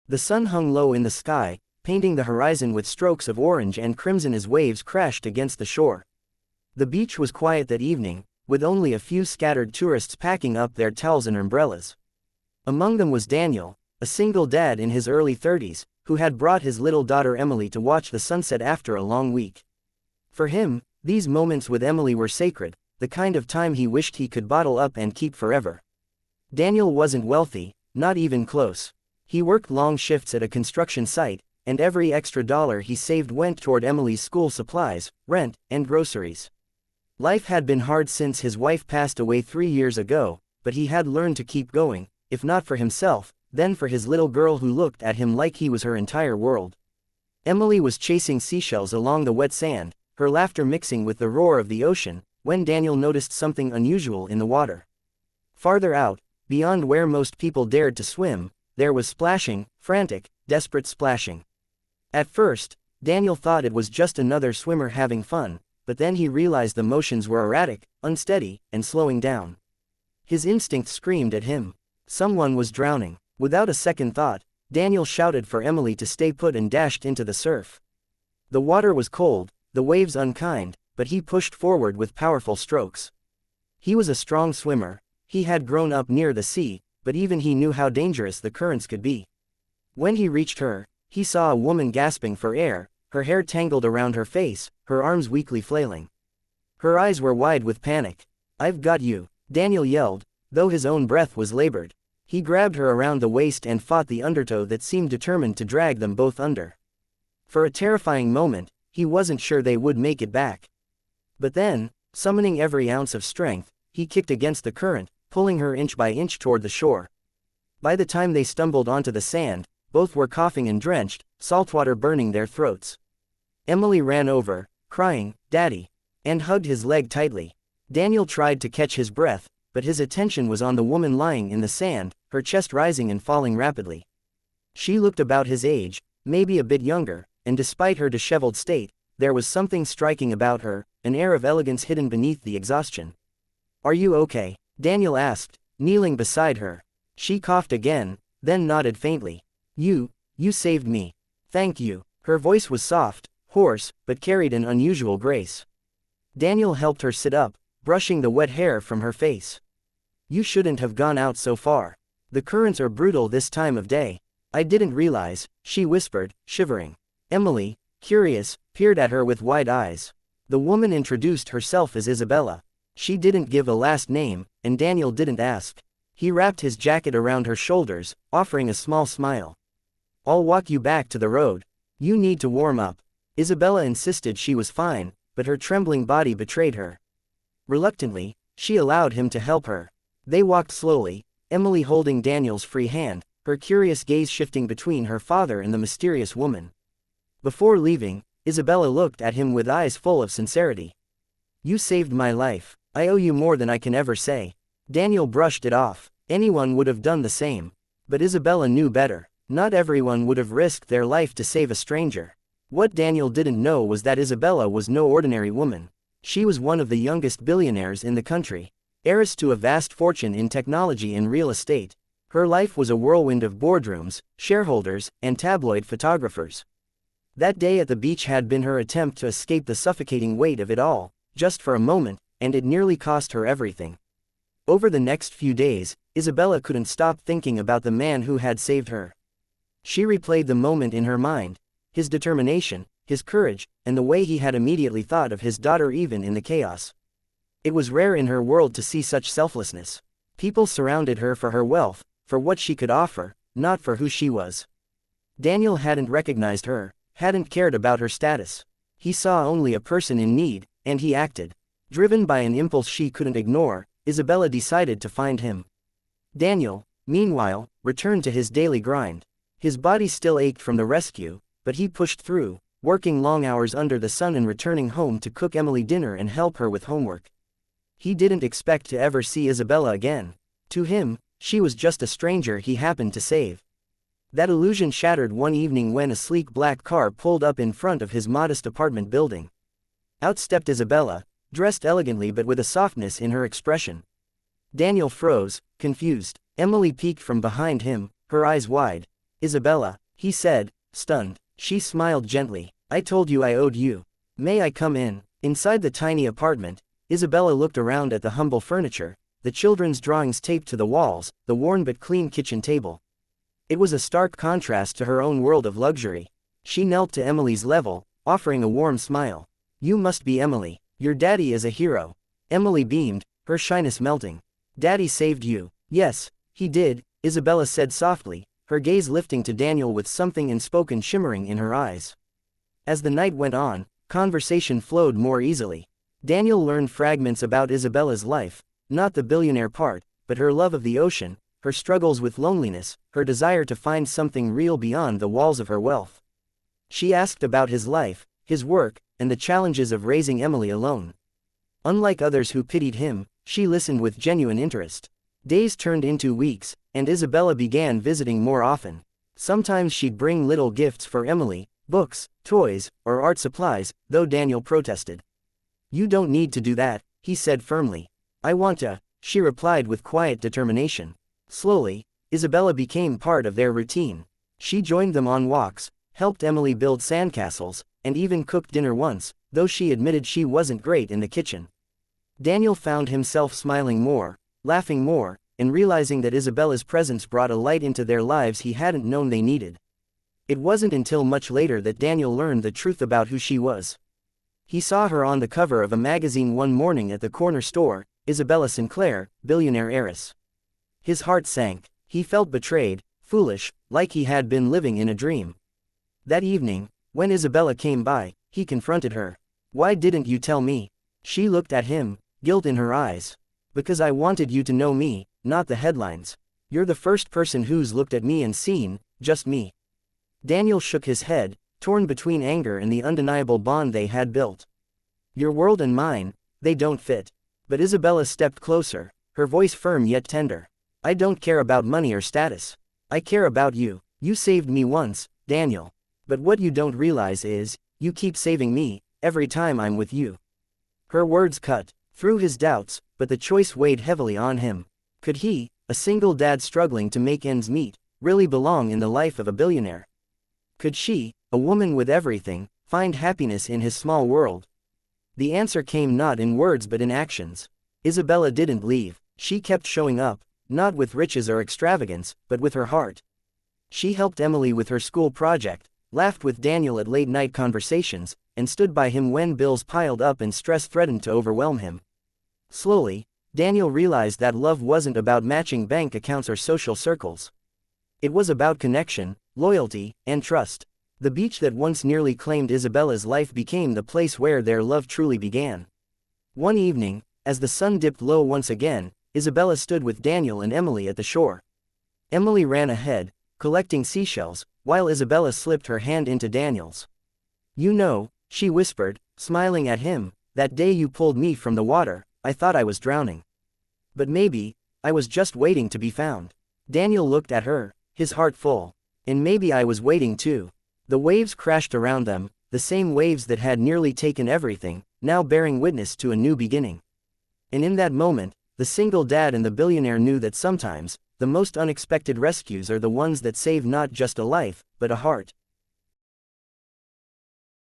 The sun hung low in the sky, painting the horizon with strokes of orange and crimson as waves crashed against the shore. The beach was quiet that evening, with only a few scattered tourists packing up their towels and umbrellas. Among them was Daniel, a single dad in his early 30s, who had brought his little daughter Emily to watch the sunset after a long week. For him, these moments with Emily were sacred, the kind of time he wished he could bottle up and keep forever. Daniel wasn't wealthy, not even close. He worked long shifts at a construction site, and every extra dollar he saved went toward Emily's school supplies, rent, and groceries. Life had been hard since his wife passed away 3 years ago, but he had learned to keep going, if not for himself, then for his little girl who looked at him like he was her entire world. Emily was chasing seashells along the wet sand, her laughter mixing with the roar of the ocean, when Daniel noticed something unusual in the water. Farther out, beyond where most people dared to swim, there was splashing, frantic, desperate splashing. At first, Daniel thought it was just another swimmer having fun, but then he realized the motions were erratic, unsteady, and slowing down. His instinct screamed at him. Someone was drowning. Without a second thought, Daniel shouted for Emily to stay put and dashed into the surf. The water was cold, the waves unkind, but he pushed forward with powerful strokes. He was a strong swimmer. He had grown up near the sea, but even he knew how dangerous the currents could be. When he reached her, he saw a woman gasping for air, her hair tangled around her face, her arms weakly flailing. Her eyes were wide with panic. "I've got you," Daniel yelled, though his own breath was labored. He grabbed her around the waist and fought the undertow that seemed determined to drag them both under. For a terrifying moment, he wasn't sure they would make it back. But then, summoning every ounce of strength, he kicked against the current, pulling her inch by inch toward the shore. By the time they stumbled onto the sand, both were coughing and drenched, saltwater burning their throats. Emily ran over, crying, "Daddy," and hugged his leg tightly. Daniel tried to catch his breath, but his attention was on the woman lying in the sand, her chest rising and falling rapidly. She looked about his age, maybe a bit younger, and despite her disheveled state, there was something striking about her, an air of elegance hidden beneath the exhaustion. "Are you okay?" Daniel asked, kneeling beside her. She coughed again, then nodded faintly. You saved me. Thank you." Her voice was soft, hoarse, but carried an unusual grace. Daniel helped her sit up, brushing the wet hair from her face. "You shouldn't have gone out so far. The currents are brutal this time of day." "I didn't realize," she whispered, shivering. Emily, curious, peered at her with wide eyes. The woman introduced herself as Isabella. She didn't give a last name, and Daniel didn't ask. He wrapped his jacket around her shoulders, offering a small smile. "I'll walk you back to the road. You need to warm up." Isabella insisted she was fine, but her trembling body betrayed her. Reluctantly, she allowed him to help her. They walked slowly, Emily holding Daniel's free hand, her curious gaze shifting between her father and the mysterious woman. Before leaving, Isabella looked at him with eyes full of sincerity. "You saved my life. I owe you more than I can ever say." Daniel brushed it off. Anyone would have done the same. But Isabella knew better. Not everyone would have risked their life to save a stranger. What Daniel didn't know was that Isabella was no ordinary woman. She was one of the youngest billionaires in the country, heiress to a vast fortune in technology and real estate. Her life was a whirlwind of boardrooms, shareholders, and tabloid photographers. That day at the beach had been her attempt to escape the suffocating weight of it all, just for a moment, and it nearly cost her everything. Over the next few days, Isabella couldn't stop thinking about the man who had saved her. She replayed the moment in her mind, his determination, his courage, and the way he had immediately thought of his daughter even in the chaos. It was rare in her world to see such selflessness. People surrounded her for her wealth, for what she could offer, not for who she was. Daniel hadn't recognized her, hadn't cared about her status. He saw only a person in need, and he acted. Driven by an impulse she couldn't ignore, Isabella decided to find him. Daniel, meanwhile, returned to his daily grind. His body still ached from the rescue, but he pushed through, working long hours under the sun and returning home to cook Emily dinner and help her with homework. He didn't expect to ever see Isabella again. To him, she was just a stranger he happened to save. That illusion shattered one evening when a sleek black car pulled up in front of his modest apartment building. Out stepped Isabella, dressed elegantly but with a softness in her expression. Daniel froze, confused. Emily peeked from behind him, her eyes wide. Isabella, he said, stunned. She smiled gently. I told you I owed you. May I come in? Inside the tiny apartment, Isabella looked around at the humble furniture, the children's drawings taped to the walls, the worn but clean kitchen table. It was a stark contrast to her own world of luxury. She knelt to Emily's level, offering a warm smile. You must be Emily. Your daddy is a hero. Emily beamed, her shyness melting. Daddy saved you. Yes, he did, Isabella said softly, her gaze lifting to Daniel with something unspoken shimmering in her eyes. As the night went on, conversation flowed more easily. Daniel learned fragments about Isabella's life, not the billionaire part, but her love of the ocean, her struggles with loneliness, her desire to find something real beyond the walls of her wealth. She asked about his life, his work, and the challenges of raising Emily alone. Unlike others who pitied him, she listened with genuine interest. Days turned into weeks, and Isabella began visiting more often. Sometimes she'd bring little gifts for Emily, books, toys, or art supplies, though Daniel protested. You don't need to do that, he said firmly. I want to, she replied with quiet determination. Slowly, Isabella became part of their routine. She joined them on walks, helped Emily build sandcastles, and even cooked dinner once, though she admitted she wasn't great in the kitchen. Daniel found himself smiling more, laughing more, and realizing that Isabella's presence brought a light into their lives he hadn't known they needed. It wasn't until much later that Daniel learned the truth about who she was. He saw her on the cover of a magazine one morning at the corner store, Isabella Sinclair, Billionaire heiress. His heart sank. He felt betrayed, foolish, like he had been living in a dream. That evening, when Isabella came by, he confronted her. Why didn't you tell me? She looked at him, guilt in her eyes. Because I wanted you to know me, not the headlines. You're the first person who's looked at me and seen, just me. Daniel shook his head, torn between anger and the undeniable bond they had built. Your world and mine, they don't fit. But Isabella stepped closer, her voice firm yet tender. I don't care about money or status. I care about you. You saved me once, Daniel. But what you don't realize is, you keep saving me, every time I'm with you. Her words cut through his doubts, but the choice weighed heavily on him. Could he, a single dad struggling to make ends meet, really belong in the life of a billionaire? Could she, a woman with everything, find happiness in his small world? The answer came not in words but in actions. Isabella didn't leave. She kept showing up, not with riches or extravagance, but with her heart. She helped Emily with her school project, laughed with Daniel at late-night conversations, and stood by him when bills piled up and stress threatened to overwhelm him. Slowly, Daniel realized that love wasn't about matching bank accounts or social circles. It was about connection, loyalty, and trust. The beach that once nearly claimed Isabella's life became the place where their love truly began. One evening, as the sun dipped low once again, Isabella stood with Daniel and Emily at the shore. Emily ran ahead, collecting seashells, while Isabella slipped her hand into Daniel's. You know, she whispered, smiling at him, that day you pulled me from the water, I thought I was drowning. But maybe, I was just waiting to be found. Daniel looked at her, his heart full. And maybe I was waiting too. The waves crashed around them, the same waves that had nearly taken everything, now bearing witness to a new beginning. And in that moment, the single dad and the billionaire knew that sometimes, the most unexpected rescues are the ones that save not just a life, but a heart.